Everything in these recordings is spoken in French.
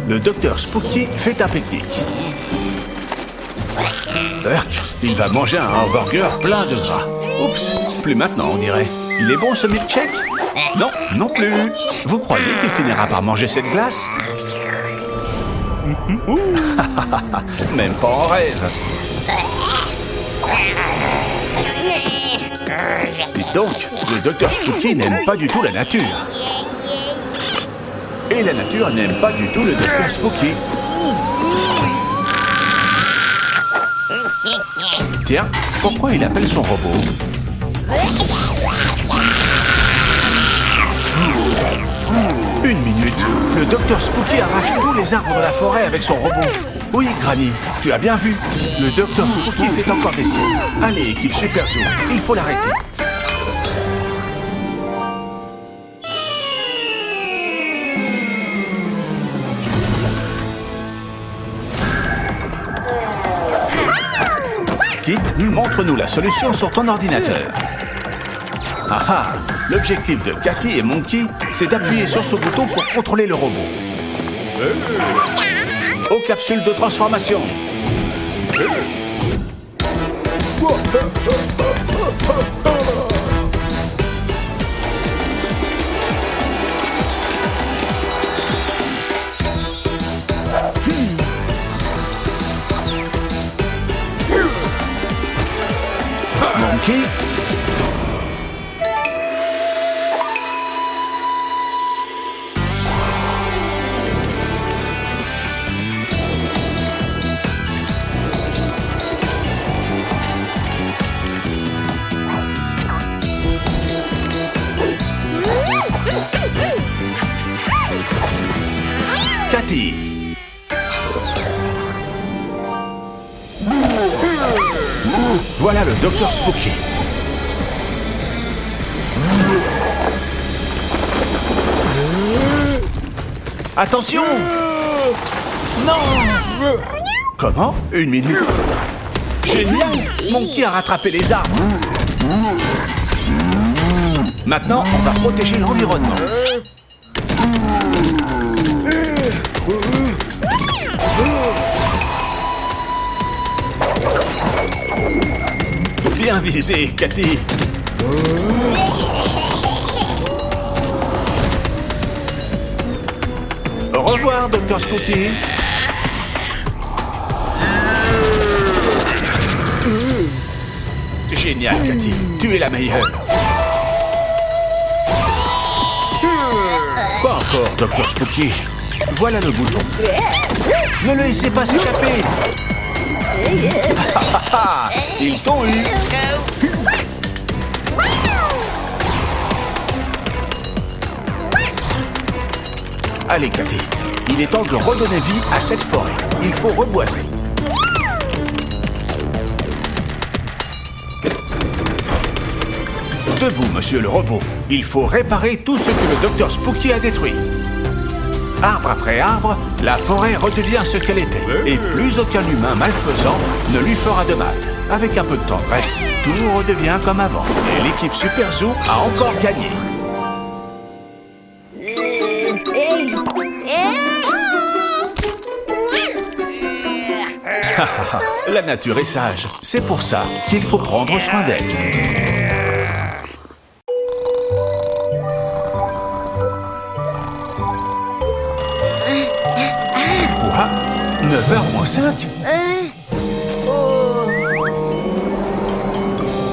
le docteur Spooky fait un pique-nique. Urk, il va manger un hamburger plein de gras. Oups, plus maintenant on dirait. Il est bon ce milkshake? Non, non plus. Vous croyez qu'il finira par manger cette glace? Même pas en rêve. Dites donc, le docteur Spooky n'aime pas du tout la nature. Et la nature n'aime pas du tout le docteur Spooky. Tiens, pourquoi il appelle son robot? Une minute, le docteur Spooky arrache tous les arbres de la forêt avec son robot. Oui, Granny, tu as bien vu. Le docteur Spooky fait encore des siennes. Allez, équipe Super Zoo, il faut l'arrêter. Kit, montre-nous la solution sur ton ordinateur. Ah ah, l'objectif de Cathy et Monkey, c'est d'appuyer sur ce bouton pour contrôler le robot. Aux capsules de transformation. Monkey. Cathy. Voilà le docteur Spooky. Attention! Non! Comment? Une minute. Génial! Monkey a rattrapé les arbres. Maintenant, on va protéger l'environnement. Bien visé, Cathy. Au revoir, Dr. Spooky. Génial, Cathy. Tu es la meilleure. Pas encore, Dr. Spooky. Voilà le bouton. Ne le laissez pas s'échapper. Ils t'ont eu. Allez, Cathy, il est temps de redonner vie à cette forêt. Il faut reboiser. Debout, monsieur le robot. Il faut réparer tout ce que le docteur Spooky a détruit. Arbre après arbre, la forêt redevient ce qu'elle était. Et plus aucun humain malfaisant ne lui fera de mal. Avec un peu de tendresse, tout redevient comme avant. Et l'équipe Super Zoo a encore gagné. La nature est sage. C'est pour ça qu'il faut prendre soin d'elle. Quoi? 9h moins 5?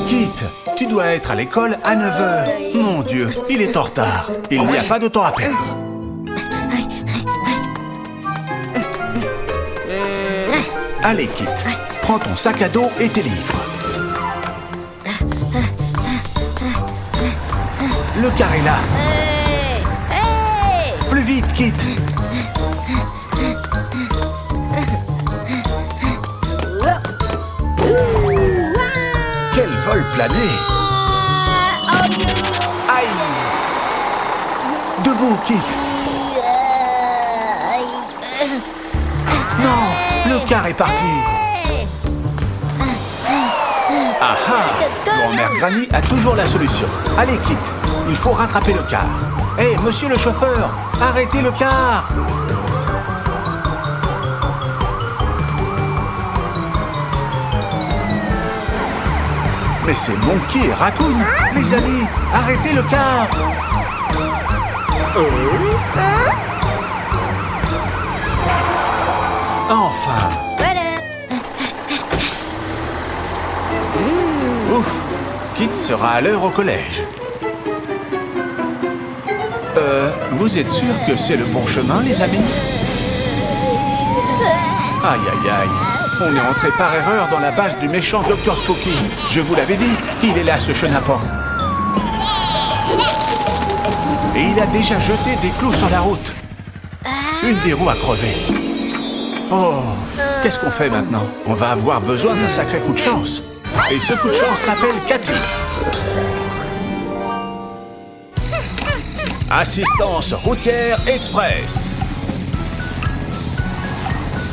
Kit, tu dois être à l'école à 9h. Mon Dieu, il est en retard. Il n'y a pas de temps à perdre. Allez, Kit, prends ton sac à dos et tes livres. Le car est là. Plus vite, Kit. Quel vol plané! Aïe! Debout, Kit. Non, le car est parti. Ah ah! Grand-mère Granny a toujours la solution. Allez, Kit, il faut rattraper le car. Hé, monsieur le chauffeur, arrêtez le car! mais c'est Monkey et Raccoon. Les amis, arrêtez le car. Enfin. Ouf, Kit sera à l'heure au collège. Vous êtes sûr que c'est le bon chemin, les amis? Aïe, aïe, aïe. On est entré par erreur dans la base du méchant Dr Spooky. Je vous l'avais dit, il est là, ce chenapan. Et il a déjà jeté des clous sur la route. Une des roues a crevé. Oh, qu'est-ce qu'on fait maintenant? On va avoir besoin d'un sacré coup de chance. Et ce coup de chance s'appelle Cathy. Assistance routière express.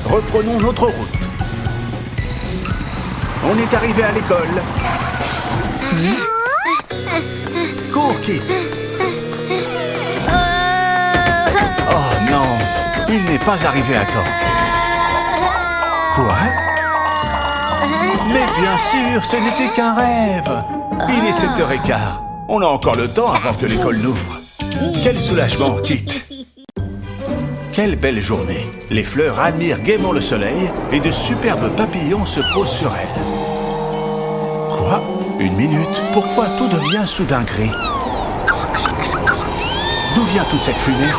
Reprenons notre route. On est arrivé à l'école. Cours, Kit. Oh non, il n'est pas arrivé à temps. Quoi? Mais bien sûr, ce n'était qu'un rêve. Il est 7h15. On a encore le temps avant que l'école n'ouvre. Quel soulagement, Kit. Quelle belle journée. Les fleurs admirent gaiement le soleil et de superbes papillons se posent sur elles. Quoi? Une minute? Pourquoi tout devient soudain gris? D'où vient toute cette fumée?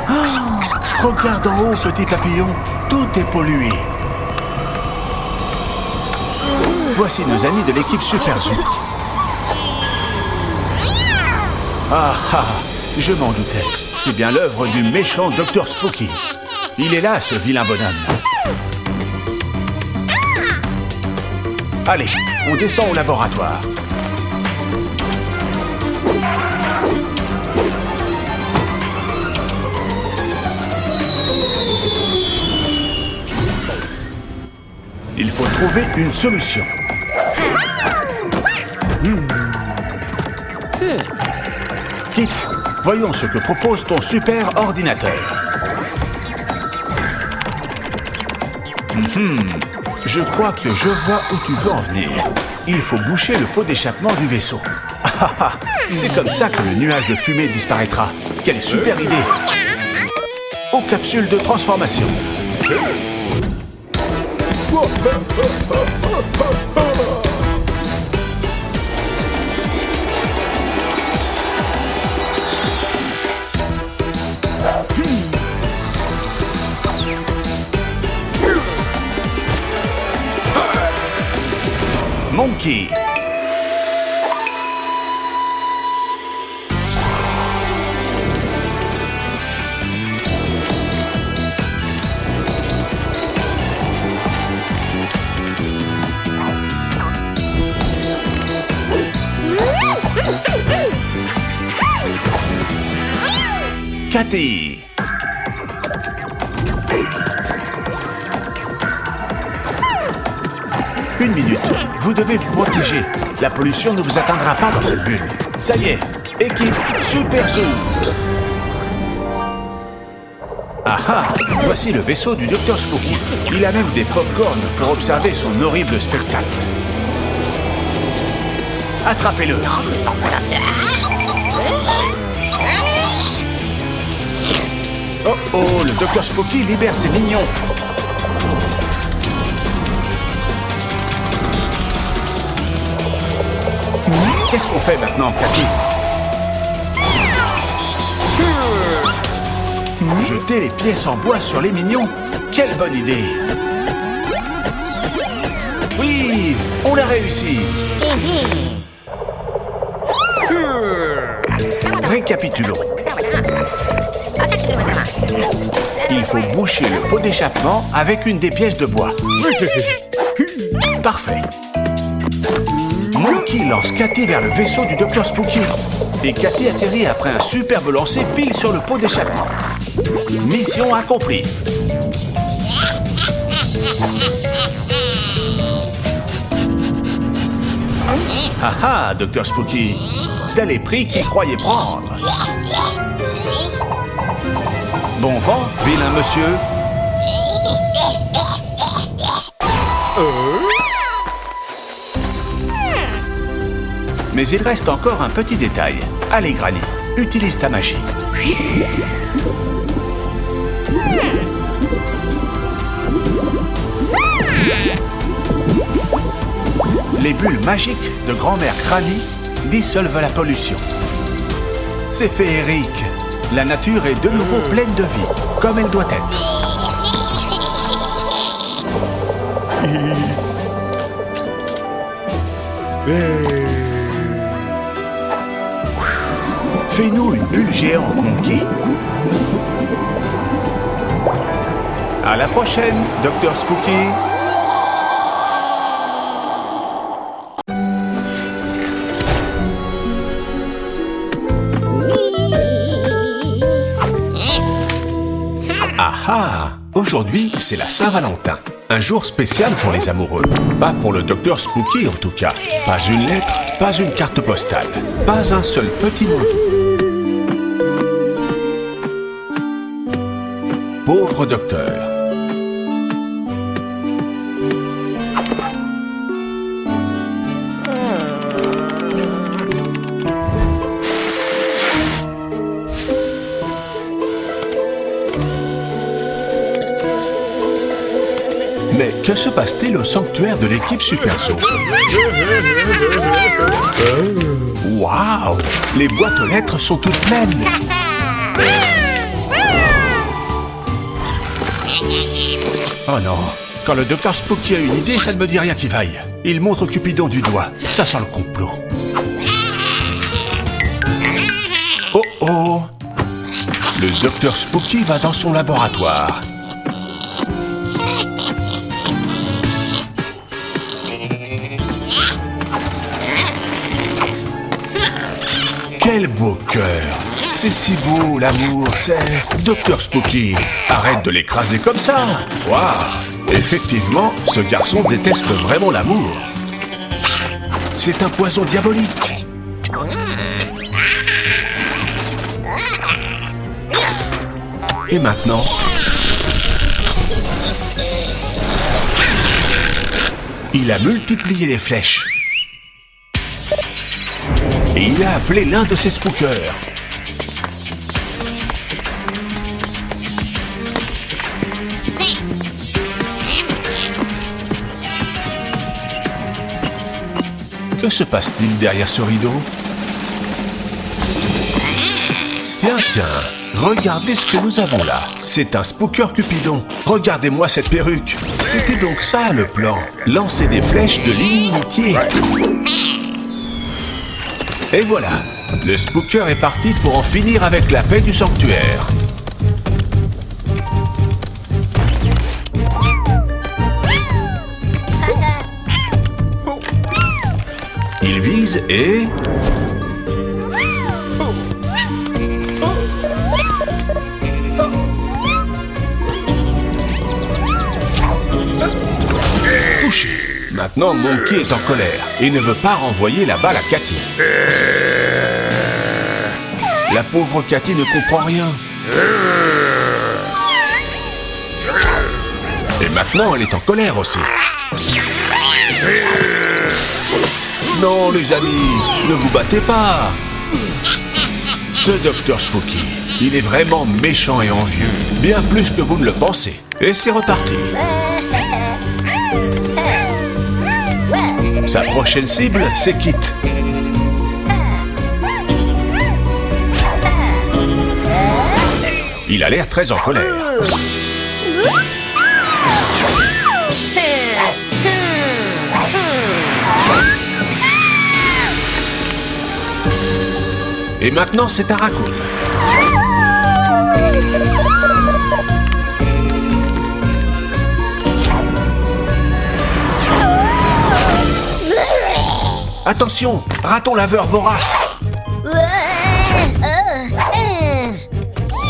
Ah, regarde en haut, petit papillon. Tout est pollué. Voici nos amis de l'équipe Super Zoo. Ah ah, je m'en doutais. C'est bien l'œuvre du méchant Dr Spooky. Il est là, ce vilain bonhomme. Allez, on descend au laboratoire. Il faut trouver une solution. Kit, voyons ce que propose ton super ordinateur. Je crois que je vois où tu veux en venir. Il faut boucher le pot d'échappement du vaisseau. C'est comme ça que le nuage de fumée disparaîtra. Quelle super idée! Aux capsules de transformation. Monkey. Cathy. Une minute, vous devez vous protéger. La pollution ne vous atteindra pas dans cette bulle. Ça y est, équipe Super Zoo. Ah ah, voici le vaisseau du Dr Spooky. Il a même des pop-corns pour observer son horrible spectacle. Attrapez-le. Oh oh, le Dr Spooky libère ses mignons. Qu'est-ce qu'on fait maintenant, Cathy? Jeter les pièces en bois sur les mignons? Quelle bonne idée! Oui, on l'a réussi! Récapitulons. Il faut boucher le pot d'échappement avec une des pièces de bois. Parfait. Monkey lance Cathy vers le vaisseau du Dr Spooky. Et Cathy atterrit après un superbe lancer pile sur le pot d'échappement. Mission accomplie. Ah ah, Dr Spooky, t'as les prix qu'il croyait prendre. Bon vent, vilain monsieur. Mais il reste encore un petit détail. Allez, Granny, utilise ta magie. Les bulles magiques de grand-mère Granny dissolvent la pollution. C'est féerique. La nature est de nouveau pleine de vie, comme elle doit être. Fais-nous une bulle géante, Monkey. À la prochaine, Dr Spooky. Ah ah! Aujourd'hui, c'est la Saint-Valentin. Un jour spécial pour les amoureux. Pas pour le Dr Spooky en tout cas. Pas une lettre, pas une carte postale. Pas un seul petit mot doux. Pauvre docteur. Mais que se passe-t-il au sanctuaire de l'équipe Super Zoo? Waouh! Les boîtes aux lettres sont toutes pleines! Oh non! Quand le Dr Spooky a une idée, ça ne me dit rien qui vaille. Il montre Cupidon du doigt. Ça sent le complot. Oh oh! Le Dr Spooky va dans son laboratoire. Quel beau cœur! C'est si beau, l'amour, c'est... Dr Spooky, arrête de l'écraser comme ça! Waouh! Effectivement, ce garçon déteste vraiment l'amour. C'est un poison diabolique. Et maintenant... il a multiplié les flèches. Et il a appelé l'un de ses spookers. Que se passe-t-il derrière ce rideau? Tiens, regardez ce que nous avons là. C'est un spooker Cupidon. Regardez-moi cette perruque. C'était donc ça le plan. Lancer des flèches de l'inimitié. Et voilà, le spooker est parti pour en finir avec la paix du sanctuaire. Il vise et... touché. Maintenant, Monkey est en colère et ne veut pas renvoyer la balle à Cathy. La pauvre Cathy ne comprend rien. Et maintenant, elle est en colère aussi. Non, les amis, ne vous battez pas. Ce Dr Spooky, il est vraiment méchant et envieux, bien plus que vous ne le pensez. Et c'est reparti. Sa prochaine cible, c'est Kit. Il a l'air très en colère. Et maintenant, c'est un raccoon. Attention, raton laveur vorace.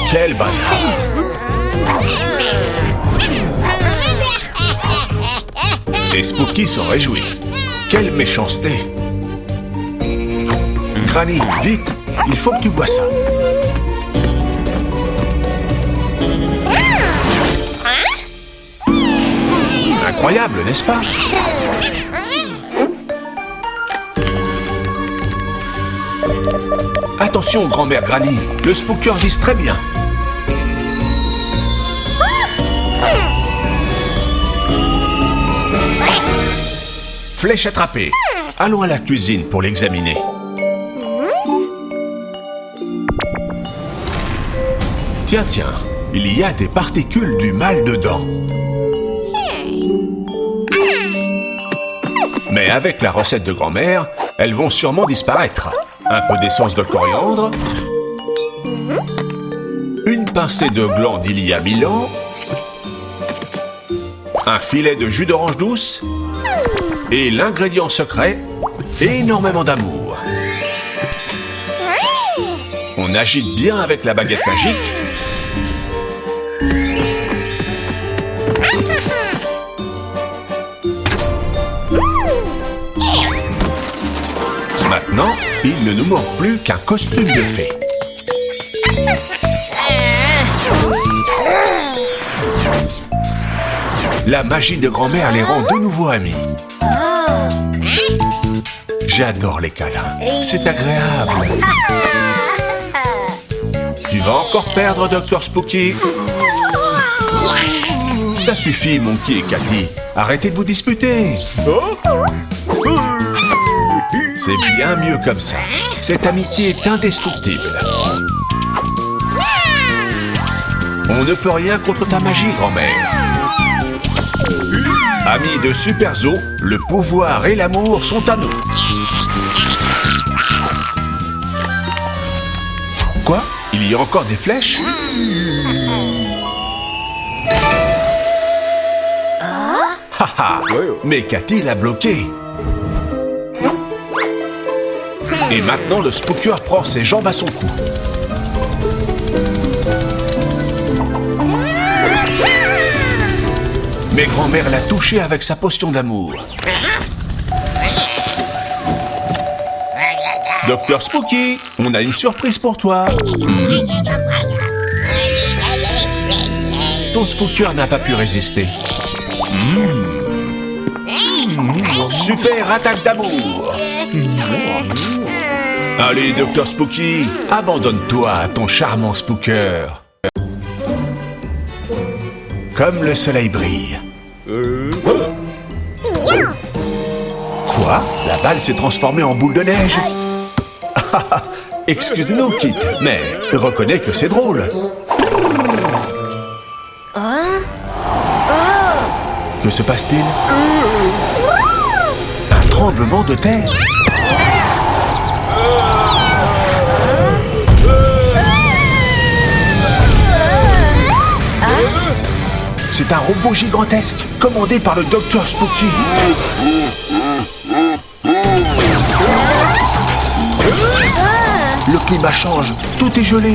Quel bazar. Les Spooky sont réjouis. Quelle méchanceté. Granny, vite, il faut que tu vois ça. Incroyable, n'est-ce pas? Attention, grand-mère Granny, le Spooker vise très bien. Flèche attrapée. Allons à la cuisine pour l'examiner. Tiens, il y a des particules du mal dedans. Mais avec la recette de grand-mère, elles vont sûrement disparaître. Un peu d'essence de coriandre, une pincée de gland d'il y a 1000 ans, un filet de jus d'orange douce et l'ingrédient secret, énormément d'amour. On agite bien avec la baguette magique. Maintenant, il ne nous manque plus qu'un costume de fée. La magie de grand-mère les rend de nouveau amis. J'adore les câlins. C'est agréable. Tu vas encore perdre, Dr Spooky. Ça suffit, Monkey et Cathy. Arrêtez de vous disputer. C'est bien mieux comme ça. Cette amitié est indestructible. On ne peut rien contre ta magie, grand-mère. Amis de Super Zoo, le pouvoir et l'amour sont à nous. Quoi? Il y a encore des flèches? Haha! Mais Cathy l'a bloqué. Et maintenant, le Spooker prend ses jambes à son cou. Mais grand-mère l'a touché avec sa potion d'amour. Docteur Spooky, on a une surprise pour toi. Ton Spooker n'a pas pu résister. Super attaque d'amour. Allez, Docteur Spooky, abandonne-toi à ton charmant Spooker. Comme le soleil brille. Quoi? La balle s'est transformée en boule de neige. Excusez-nous, Kit, mais reconnais que c'est drôle. Que se passe-t-il? Un tremblement de terre. C'est un robot gigantesque, commandé par le Dr Spooky. Le climat change, tout est gelé.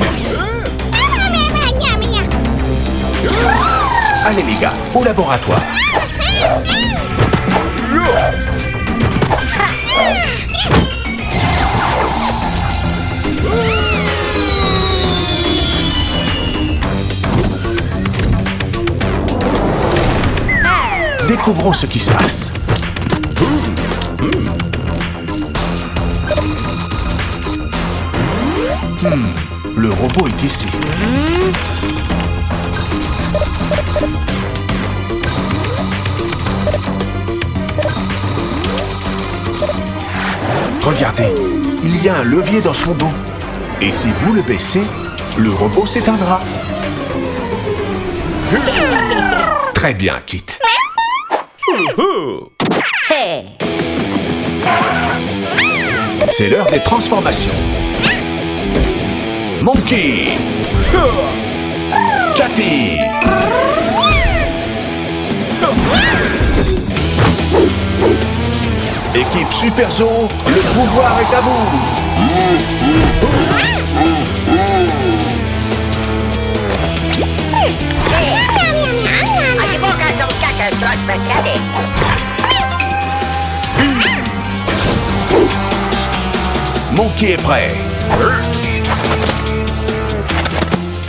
Allez les gars, au laboratoire. Découvrons ce qui se passe. Le robot est ici. Regardez, il y a un levier dans son dos. Et si vous le baissez, le robot s'éteindra. Très bien, Kit. C'est l'heure des transformations. Monkey, Cathy, équipe Super Zoo, le pouvoir est à vous. Monkey est prêt.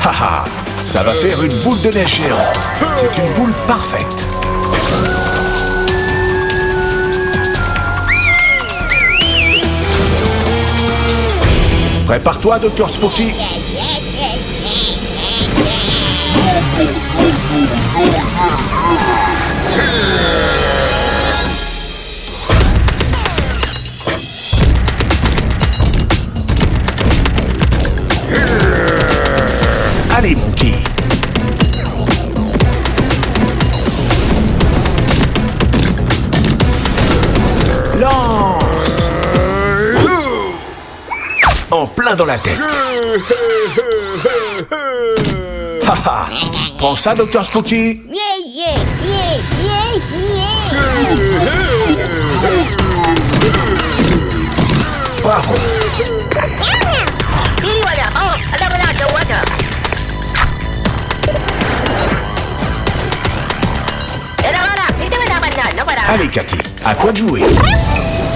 Haha, ça va faire une boule de neige géante. C'est une boule parfaite. Prépare-toi, Docteur Spooky. Allez, Monkey. Lance. En plein dans la tête. Haha. Prends ça, Docteur Spooky. Bravo. Allez, Cathy, à toi de jouer.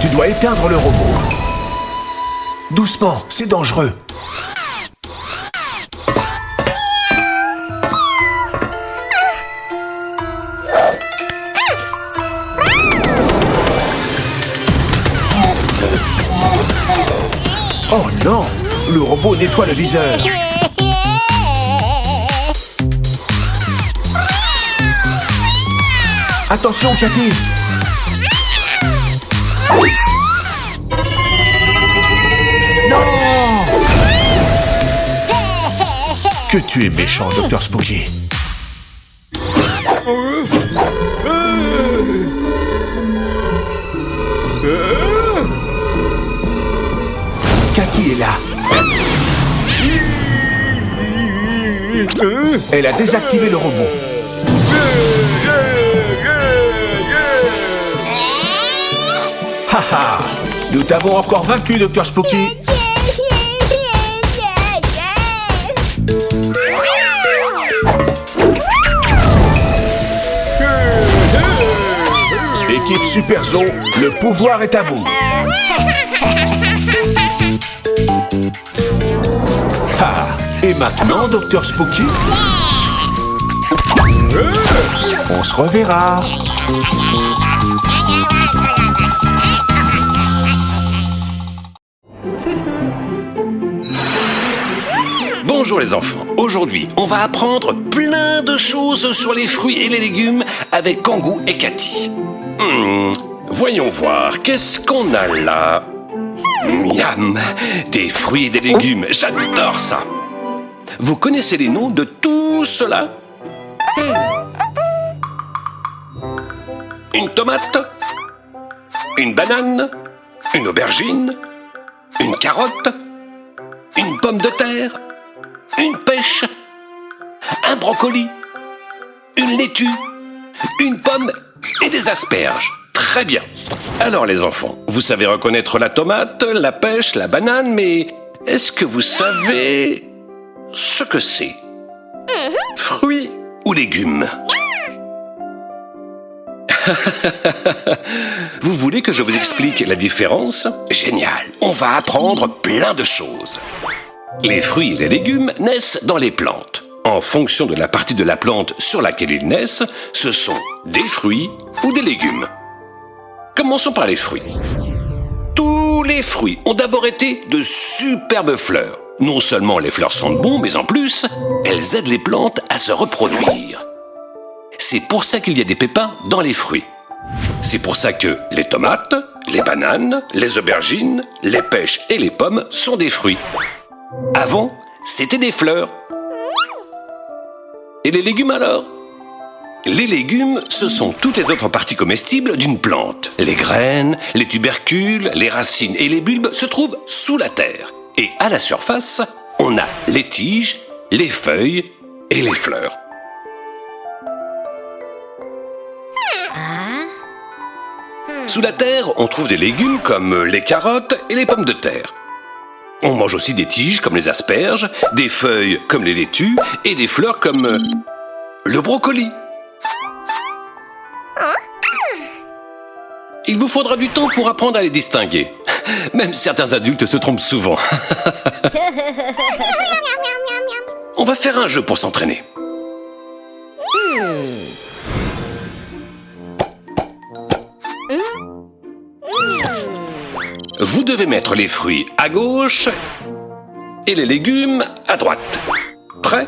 Tu dois éteindre le robot. Doucement, c'est dangereux. Oh non, le robot nettoie le viseur. Attention, Cathy. Non. Que tu es méchant, Docteur Spooky. Cathy est là. Elle a désactivé le robot. Haha, nous t'avons encore vaincu, Docteur Spooky. Équipe Super Zoo, le pouvoir est à vous. Ah, et maintenant, Docteur Spooky, on se reverra. Bonjour les enfants, aujourd'hui on va apprendre plein de choses sur les fruits et les légumes avec Kangoo et Cathy. Voyons voir, qu'est-ce qu'on a là? Miam, des fruits et des légumes, j'adore ça. Vous connaissez les noms de tout cela? Une tomate? Une banane? Une aubergine? Une carotte? Une pomme de terre? Une pêche, un brocoli, une laitue, une pomme et des asperges. Très bien. Alors les enfants, vous savez reconnaître la tomate, la pêche, la banane, mais est-ce que vous savez ce que c'est? Fruits ou légumes? Vous voulez que je vous explique la différence? Génial. On va apprendre plein de choses. Les fruits et les légumes naissent dans les plantes. En fonction de la partie de la plante sur laquelle ils naissent, ce sont des fruits ou des légumes. Commençons par les fruits. Tous les fruits ont d'abord été de superbes fleurs. Non seulement les fleurs sentent bon, mais en plus, elles aident les plantes à se reproduire. C'est pour ça qu'il y a des pépins dans les fruits. C'est pour ça que les tomates, les bananes, les aubergines, les pêches et les pommes sont des fruits. Avant, c'était des fleurs. Et les légumes alors? Les légumes, ce sont toutes les autres parties comestibles d'une plante. Les graines, les tubercules, les racines et les bulbes se trouvent sous la terre. Et à la surface, on a les tiges, les feuilles et les fleurs. Sous la terre, on trouve des légumes comme les carottes et les pommes de terre. On mange aussi des tiges comme les asperges, des feuilles comme les laitues et des fleurs comme le brocoli. Il vous faudra du temps pour apprendre à les distinguer. Même certains adultes se trompent souvent. On va faire un jeu pour s'entraîner. Vous devez mettre les fruits à gauche et les légumes à droite. Prêt?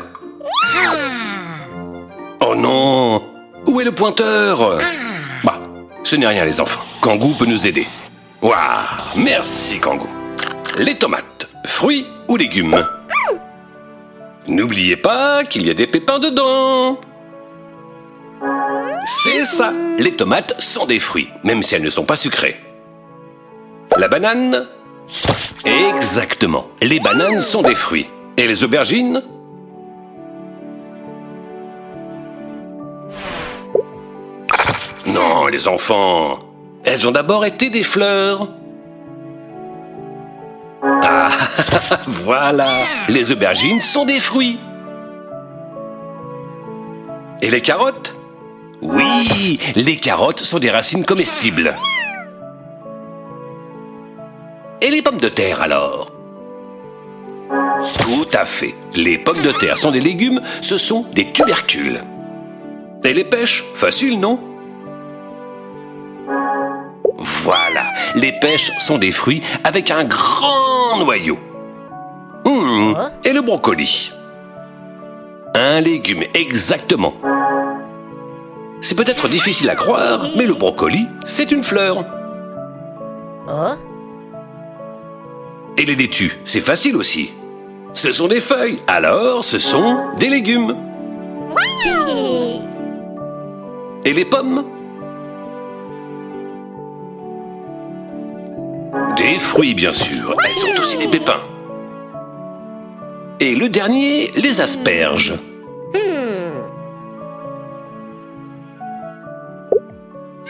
Oh non! Où est le pointeur? Bah, ce n'est rien les enfants. Kangoo peut nous aider. Waouh! Merci Kangoo. Les tomates, fruits ou légumes? N'oubliez pas qu'il y a des pépins dedans. C'est ça, les tomates sont des fruits, même si elles ne sont pas sucrées. La banane? Exactement, les bananes sont des fruits. Et les aubergines? Non, les enfants, elles ont d'abord été des fleurs. Ah, voilà, les aubergines sont des fruits. Et les carottes? Oui, les carottes sont des racines comestibles. Et les pommes de terre alors? Tout à fait, les pommes de terre sont des légumes, ce sont des tubercules. Et les pêches? Facile, non? Voilà, les pêches sont des fruits avec un grand noyau. Et le brocoli? Un légume, exactement. C'est peut-être difficile à croire, mais le brocoli, c'est une fleur. Et les laitues, c'est facile aussi. Ce sont des feuilles, alors ce sont des légumes. Et les pommes? Des fruits, bien sûr. Elles sont aussi des pépins. Et le dernier, les asperges.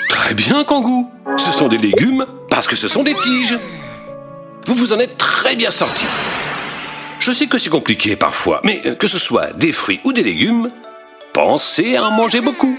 Très bien, Kangoo. Ce sont des légumes parce que ce sont des tiges. Vous vous en êtes très bien sortis. Je sais que c'est compliqué parfois, mais que ce soit des fruits ou des légumes, pensez à en manger beaucoup.